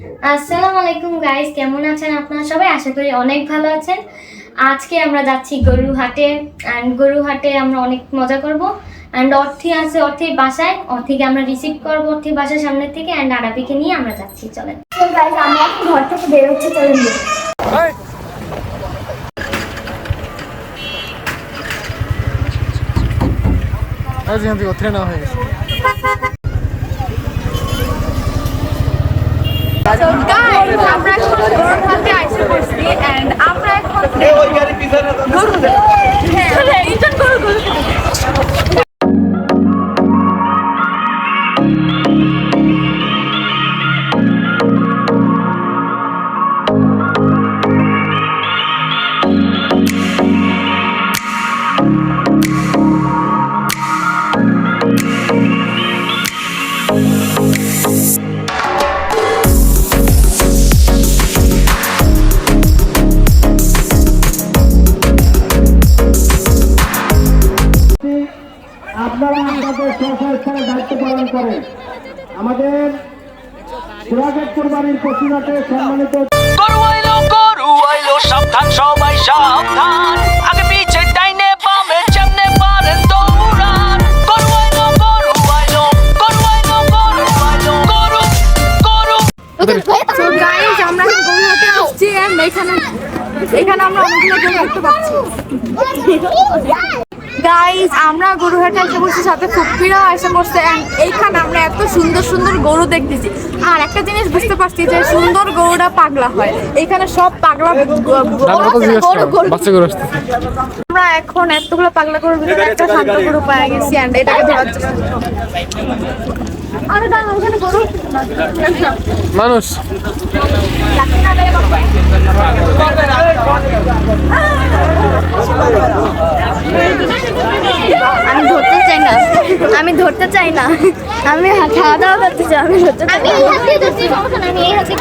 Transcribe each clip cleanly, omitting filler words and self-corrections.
আসসালামু আলাইকুম গাইস, কেমন আছেন আপনারা সবাই? আশা করি অনেক ভালো আছেন। আজকে আমরা যাচ্ছি গরুহাটে, অ্যান্ড গরুহাটে আমরা অনেক মজা করব। অ্যান্ড অর্থি আছে, অর্থির বাসায়, অর্থিকে আমরা রিসিভ করবো অর্থির বাসার সামনে থেকে। অ্যান্ড আরাবিকে নিয়ে আমরা যাচ্ছি, চলেন। তো গাইস, আমরা এখন ঘর থেকে বের হচ্ছি, চলেন। আমরা এখন গরুহাটে আইসা পড়ছি এন্ড আমরা এখন গরু আপনারা আপনাদের স্বস্থানে দায়িত্ব পালন করেন। আমাদের সুরাগের কোরবানির পশুরাতে সম্মানিত গরু আইলো সাবধান, সবাই সাবধান, আগে পিছে ডাইনে বামে যেমনে পারেন দৌড়ান। গরু আইলো গরু আইলো গরু আইলো গরু আইলো গরু গরু। সো গাইস, আমরা গরুহাটে আসছি এন্ড এখানে আমরা অনেকগুলো গরু দেখতে পাচ্ছি। গাইস, আমরা গরুহাটে এসে বসছি, সাথে ফুপিরাও এসে বসছে এন্ড এইখানে আমরা এত সুন্দর সুন্দর গরু দেখতেছি। আর একটা জিনিস বুঝতে পারছি যে সুন্দর গরুরা পাগলা হয়, এখানে সব পাগলা আমরা এখন এতগুলো পাগলা গরুর ভিতরে একটা শান্ত গরু পাওয়া গেছি এন্ড এটাকে ধরার জন্য। আরে দাঁড়ান, ওখানে গরু মানুষ আমি ধরতে চাই না, আমি ধরতে চাই না, আমি খাওয়া দাওয়া করতে চাই, আমি ধরতে চাই না। আমি এই হাতে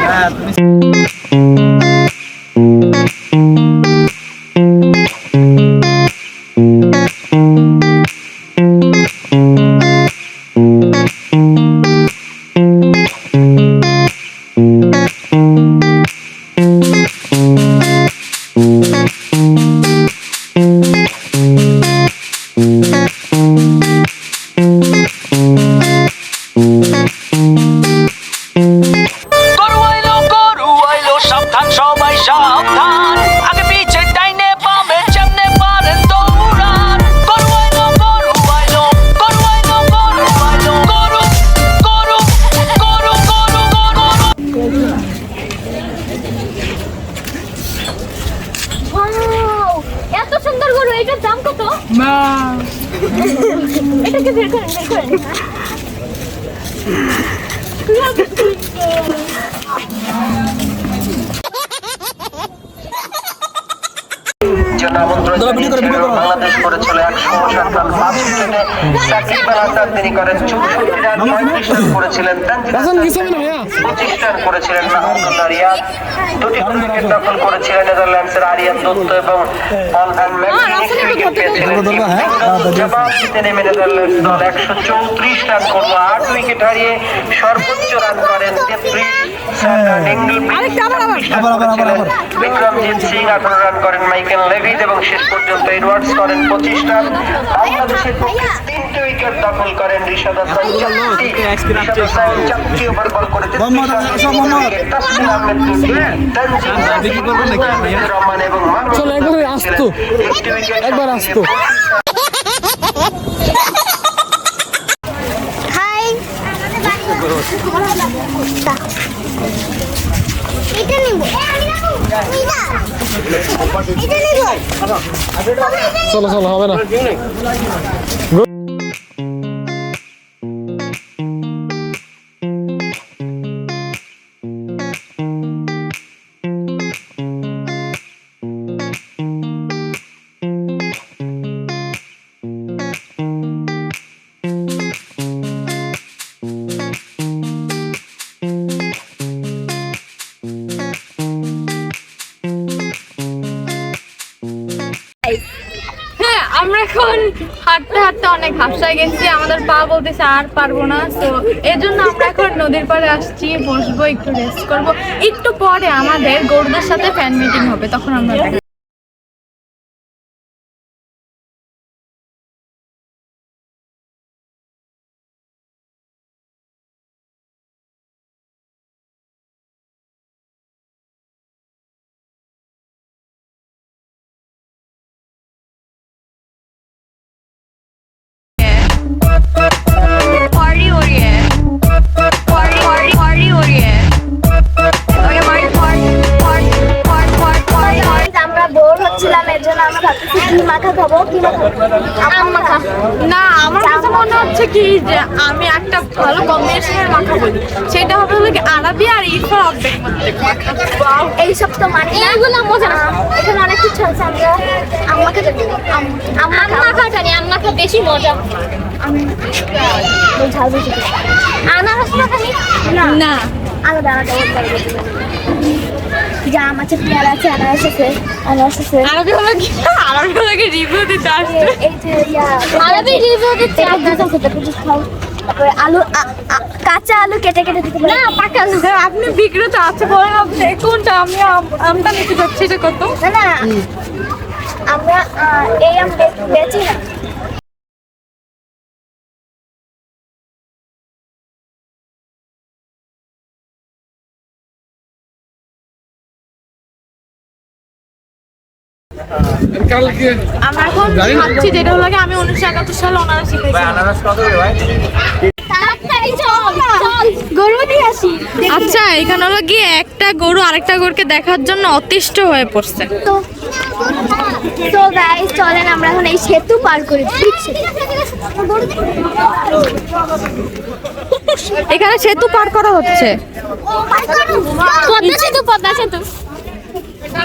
গরু আইলো সাবধান, সবাই সাবধান, আগে পিছে ডাইনে বামে যেমনে পারেন দৌড়ান। গরু আইলো গরু আইলো গরু আইলো গরু আইলো গরু গরু গরু গরু গরু। ওয়াও, এত সুন্দর গরু, এটার দাম কত? এটাকে বের করেন, বের করেন। জন্য আমন্ত্রণ জানিয়েছিল বাংলাদেশ করেছিল 157 উইকেটে সাকিব আল হাসান, তিনি করেন 64 রান, 35 রান করেছিলেন তানজিদ হাসান, 25 রান করেছিলেন মাহমুদুল্লাহ রিয়াদ, দুটি করে উইকেট দখল করেছিলেন নেদারল্যান্ডসের আরিয়ান দত্ত এবং পল ভ্যান ম্যাকলিন, একটি উইকেট পেয়েছিলেন। জবাব দিতে নেমে নেদারল্যান্ডস দল 134 রান করল, 8 উইকেট হারিয়ে সর্বোচ্চ রান করেন 33 বিক্রমজিৎ সিং, 18 রান করেন মাইকেল লেভিট এবং শেষ পর্যন্ত এডওয়ার্ডস করেন 25 রান। বাংলাদেশের পক্ষে 3টি উইকেট দখল করেন রিশাদ হাসান, 4টি ওভার বল করে 33 রান, তাসকিন আহমেদ 2টি, তানজিম রহমান এবং মাহমুদ একটি উইকেট। হাই, এটা নিব, এটা নিব। চলো চলো, হবে না। আমরা এখন এখন হাঁটতে হাঁটতে অনেক হাফসায় গেছি, আমাদের পা বলতেছে আর পারবো না। তো এই জন্য আমরা এখন নদীর পাড়ে আসছি, বসবো, একটু রেস্ট করবো। একটু পরে আমাদের গরুদের সাথে ফ্যান মিটিং হবে, তখন আমরা দেখা party हो रही है, party हो रही है। Okay, party। আমরা বোর হচ্ছিলাম, এর জন্য আমরা ভাবতেছি কি মাখা খাবো, কি মাখা? আম মাখা। না, আমার কাছে মনে হচ্ছে কি যে আমি একটা ভালো কম্বিনেশনের মাখা বলি, সেটা হবে হলো কি আরবি আর ইরফান অর্ধেক মাখা। এইসব তো মানে এইগুলো মজা না। এখানে অনেক কিছু আছে, আমরা আম মাখা জানি। আম মাখা জানি, আম মাখা বেশি মজা। ঝাল বেশি। আনারস মাখা নি? না, আলাদা আলাদা জাম আছে, পেয়ারা আছে, আনারস আছে। আরবি হলো কি রিভিউ দিতে আসছে। এই যে আরবি রিভিউ দিতে তারপরে আলু কাঁচা আলু কেটে কেটে দিতে পারে। না, পাকা আলু। আপনি বিক্রেতা আছে বলেন, আপনি কোনটা? আমি আমটা নিতে যাচ্ছি, এটা কত? না আমরা এই আম বেচি না। আমরা এখন খাচ্ছি যেটা হলো কি আমি 1971 সালে ওনারা শিখেছি। গরু দিয়ে আসি। আচ্ছা, এখানে হলো গিয়ে একটা গরু আরেকটা গরুকে দেখার জন্য অতিষ্ঠ হয়ে পড়ছে। তো গাইস চলেন আমরা এখন এই সেতু পার করি। এখানে সেতু পার করা হচ্ছে। পদ্মা সেতু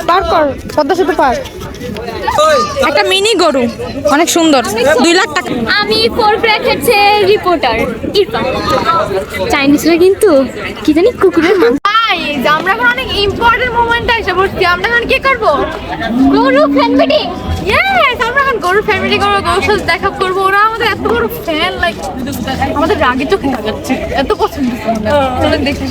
পার কর, পদ্মা সেতু পার। একটা মিনি গরু, অনেক সুন্দর, 2 লাখ টাকা। আমি 4 ব্র্যাকেটে রিপোর্টার ইরফান। চাইনিজরা কিন্তু কি জানি কুকুরের মাংস। গাইস, আমরা এখন অনেক ইম্পর্টেন্ট মোমেন্টে এসে পড়ছি। আমরা এখন কি করব? গরু ফ্যান মিটিং। ইয়েস, আমরা এখন গরু ফ্যামিলি করবো, গরুর সাথে দেখা করবো। ওরা আমাদের এত বড় ফ্যান, লাইক আমাদের রাগে চোখে লাগাচ্ছে, এত পছন্দ করে। চলেন দেখি।